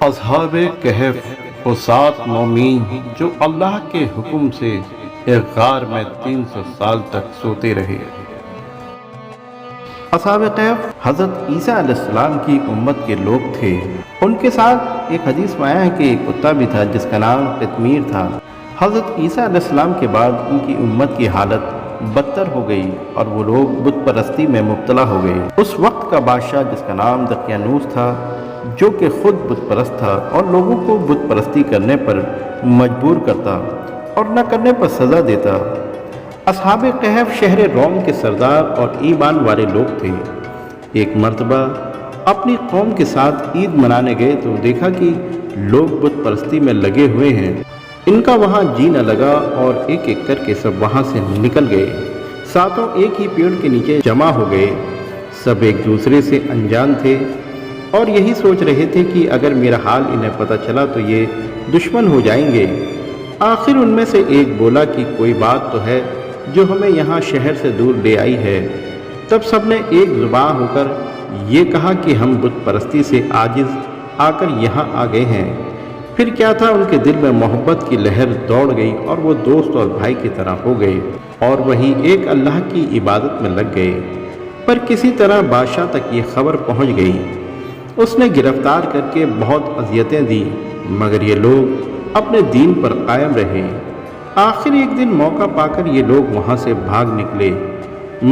اصحاب کہف وہ 7 مومین جو اللہ کے حکم سے ایک غار میں 300 سال تک سوتے رہے۔ اصحاب کہف حضرت عیسیٰ علیہ السلام کی امت کے لوگ تھے۔ ان کے ساتھ ایک حدیث میں آیا ہے کہ ایک کتا بھی تھا جس کا نام قطمیر تھا۔ حضرت عیسیٰ علیہ السلام کے بعد ان کی امت کی حالت بدتر ہو گئی اور وہ لوگ بت پرستی میں مبتلا ہو گئے۔ اس وقت کا بادشاہ جس کا نام دقیانوس تھا، جو کہ خود بت پرست تھا اور لوگوں کو بت پرستی کرنے پر مجبور کرتا اور نہ کرنے پر سزا دیتا۔ اصحاب کہف شہر روم کے سردار اور ایمان والے لوگ تھے۔ ایک مرتبہ اپنی قوم کے ساتھ عید منانے گئے تو دیکھا کہ لوگ بت پرستی میں لگے ہوئے ہیں۔ ان کا وہاں جی نہ لگا اور ایک ایک کر کے سب وہاں سے نکل گئے۔ ساتوں ایک ہی پیڑ کے نیچے جمع ہو گئے۔ سب ایک دوسرے سے انجان تھے اور یہی سوچ رہے تھے کہ اگر میرا حال انہیں پتہ چلا تو یہ دشمن ہو جائیں گے۔ آخر ان میں سے ایک بولا کہ کوئی بات تو ہے جو ہمیں یہاں شہر سے دور لے آئی ہے۔ تب سب نے ایک زبان ہو کر یہ کہا کہ ہم بت پرستی سے عاجز آ کر یہاں آ گئے ہیں۔ پھر کیا تھا، ان کے دل میں محبت کی لہر دوڑ گئی اور وہ دوست اور بھائی کی طرح ہو گئے اور وہی ایک اللہ کی عبادت میں لگ گئے۔ پر کسی طرح بادشاہ تک یہ خبر پہنچ گئی۔ اس نے گرفتار کر کے بہت اذیتیں دی، مگر یہ لوگ اپنے دین پر قائم رہے۔ آخر ایک دن موقع پا کر یہ لوگ وہاں سے بھاگ نکلے،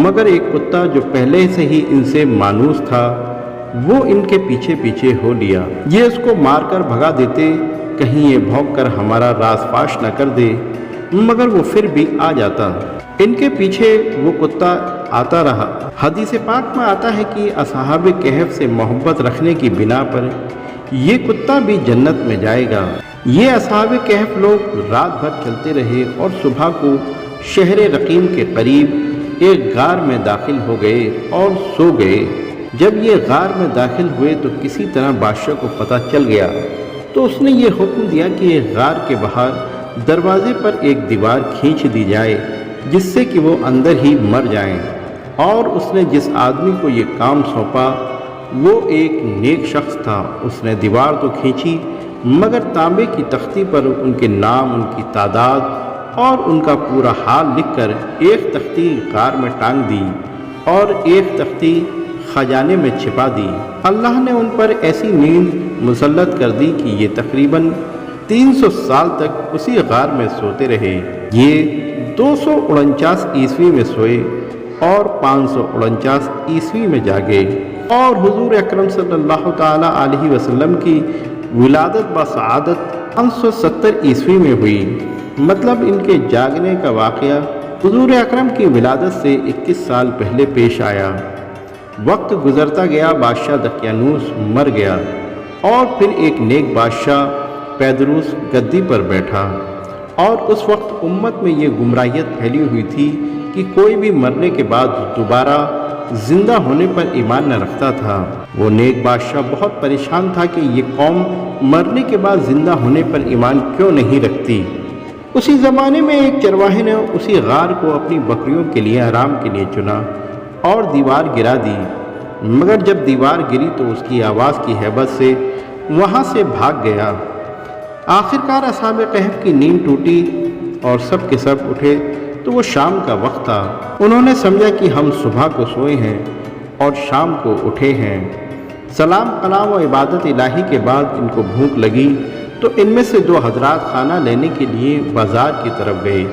مگر ایک کتا جو پہلے سے ہی ان سے مانوس تھا وہ ان کے پیچھے پیچھے ہو لیا۔ یہ اس کو مار کر بھگا دیتے، کہیں یہ بھونک کر ہمارا راز فاش نہ کر دے، مگر وہ پھر بھی آ جاتا۔ ان کے پیچھے وہ کتا آتا رہا۔ حدیث پاک میں آتا ہے کہ اصحاب کہف سے محبت رکھنے کی بنا پر یہ کتا بھی جنت میں جائے گا۔ یہ اصحاب کہف لوگ رات بھر چلتے رہے اور صبح کو شہر رقیم کے قریب ایک غار میں داخل ہو گئے اور سو گئے۔ جب یہ غار میں داخل ہوئے تو کسی طرح بادشاہ کو پتہ چل گیا، تو اس نے یہ حکم دیا کہ غار کے باہر دروازے پر ایک دیوار کھینچ دی جائے جس سے کہ وہ اندر ہی مر جائیں۔ اور اس نے جس آدمی کو یہ کام سونپا وہ ایک نیک شخص تھا۔ اس نے دیوار تو کھینچی مگر تانبے کی تختی پر ان کے نام، ان کی تعداد اور ان کا پورا حال لکھ کر ایک تختی غار میں ٹانگ دی اور ایک تختی خزانے میں چھپا دی۔ اللہ نے ان پر ایسی نیند مسلط کر دی کہ یہ تقریباً 300 سال تک اسی غار میں سوتے رہے۔ یہ 249 عیسوی میں سوئے اور 549 عیسوی میں جاگے، اور حضور اکرم صلی اللہ تعالیٰ علیہ وسلم کی ولادت بسعادت 570 عیسوی میں ہوئی۔ مطلب ان کے جاگنے کا واقعہ حضور اکرم کی ولادت سے 21 سال پہلے پیش آیا۔ وقت گزرتا گیا، بادشاہ دقیانوس مر گیا اور پھر ایک نیک بادشاہ پیدروس گدی پر بیٹھا، اور اس وقت امت میں یہ گمراہیت پھیلی ہوئی تھی کہ کوئی بھی مرنے کے بعد دوبارہ زندہ ہونے پر ایمان نہ رکھتا تھا۔ وہ نیک بادشاہ بہت پریشان تھا کہ یہ قوم مرنے کے بعد زندہ ہونے پر ایمان کیوں نہیں رکھتی۔ اسی زمانے میں ایک چرواہے نے اسی غار کو اپنی بکریوں کے لیے آرام کے لیے چنا اور دیوار گرا دی، مگر جب دیوار گری تو اس کی آواز کی ہیبت سے وہاں سے بھاگ گیا۔ آخرکار اصحاب کہف کی نیند ٹوٹی اور سب کے سب اٹھے تو وہ شام کا وقت تھا۔ انہوں نے سمجھا کہ ہم صبح کو سوئے ہیں اور شام کو اٹھے ہیں۔ سلام کلام و عبادت الہی کے بعد ان کو بھوک لگی تو ان میں سے 2 حضرات کھانا لینے کے لیے بازار کی طرف گئے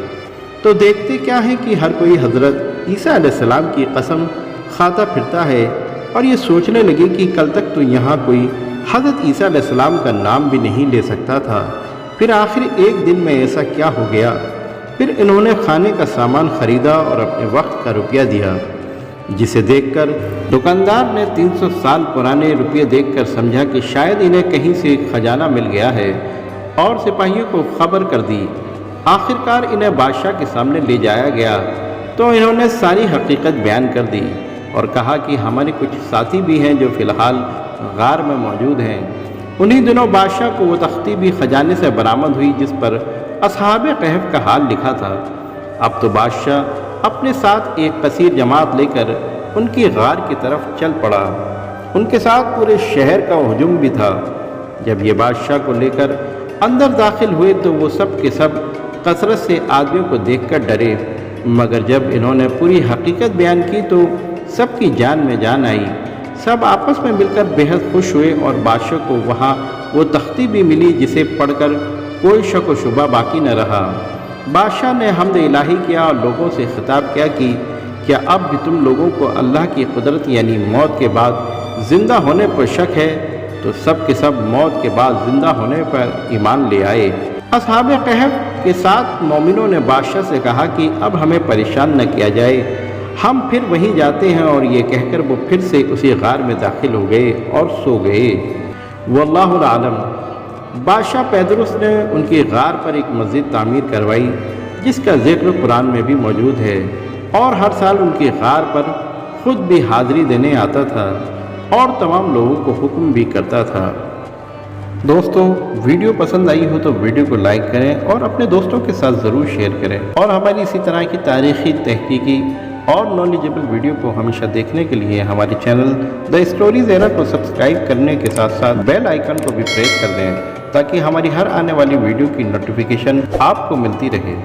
تو دیکھتے کیا ہے کہ ہر کوئی حضرت عیسیٰ علیہ السلام کی قسم کھاتا پھرتا ہے، اور یہ سوچنے لگے کہ کل تک تو یہاں کوئی حضرت عیسیٰ علیہ السلام کا نام بھی نہیں لے سکتا تھا، پھر آخر ایک دن میں ایسا کیا ہو گیا۔ پھر انہوں نے کھانے کا سامان خریدا اور اپنے وقت کا روپیہ دیا، جسے دیکھ کر دکاندار نے 300 سال پرانے روپیے دیکھ کر سمجھا کہ شاید انہیں کہیں سے خزانہ مل گیا ہے، اور سپاہیوں کو خبر کر دی۔ آخرکار انہیں بادشاہ کے سامنے لے جایا گیا تو انہوں نے ساری حقیقت بیان کر دی اور کہا کہ ہمارے کچھ ساتھی بھی ہیں جو فی الحال غار میں موجود ہیں۔ انہی دنوں بادشاہ کو وہ تختی بھی خزانے سے برآمد ہوئی جس پر اصحاب کہف کا حال لکھا تھا۔ اب تو بادشاہ اپنے ساتھ ایک کثیر جماعت لے کر ان کی غار کی طرف چل پڑا۔ ان کے ساتھ پورے شہر کا ہجوم بھی تھا۔ جب یہ بادشاہ کو لے کر اندر داخل ہوئے تو وہ سب کے سب کثرت سے آدمیوں کو دیکھ کر ڈرے، مگر جب انہوں نے پوری حقیقت بیان کی تو سب کی جان میں جان آئی۔ سب آپس میں مل کر بہت خوش ہوئے اور بادشاہ کو وہاں وہ تختی بھی ملی جسے پڑھ کر کوئی شک و شبہ باقی نہ رہا۔ بادشاہ نے حمد الہی کیا اور لوگوں سے خطاب کیا کہ کیا اب بھی تم لوگوں کو اللہ کی قدرت یعنی موت کے بعد زندہ ہونے پر شک ہے؟ تو سب کے سب موت کے بعد زندہ ہونے پر ایمان لے آئے۔ اصحاب کہف کے ساتھ مومنوں نے بادشاہ سے کہا کہ اب ہمیں پریشان نہ کیا جائے، ہم پھر وہیں جاتے ہیں، اور یہ کہہ کر وہ پھر سے اسی غار میں داخل ہو گئے اور سو گئے۔ واللہ العالم۔ بادشاہ پیدرس نے ان کی غار پر ایک مسجد تعمیر کروائی جس کا ذکر قرآن میں بھی موجود ہے، اور ہر سال ان کی غار پر خود بھی حاضری دینے آتا تھا اور تمام لوگوں کو حکم بھی کرتا تھا۔ دوستو، ویڈیو پسند آئی ہو تو ویڈیو کو لائک کریں اور اپنے دوستوں کے ساتھ ضرور شیئر کریں، اور ہماری اسی طرح کی تاریخی، تحقیقی اور نالجبل ویڈیو کو ہمیشہ دیکھنے کے لیے ہمارے چینل دا اسٹوریز ایرا کو سبسکرائب کرنے کے ساتھ ساتھ بیل آئیکن کو بھی پریس کر دیں تاکہ ہماری ہر آنے والی ویڈیو کی نوٹیفیکیشن آپ کو ملتی رہے۔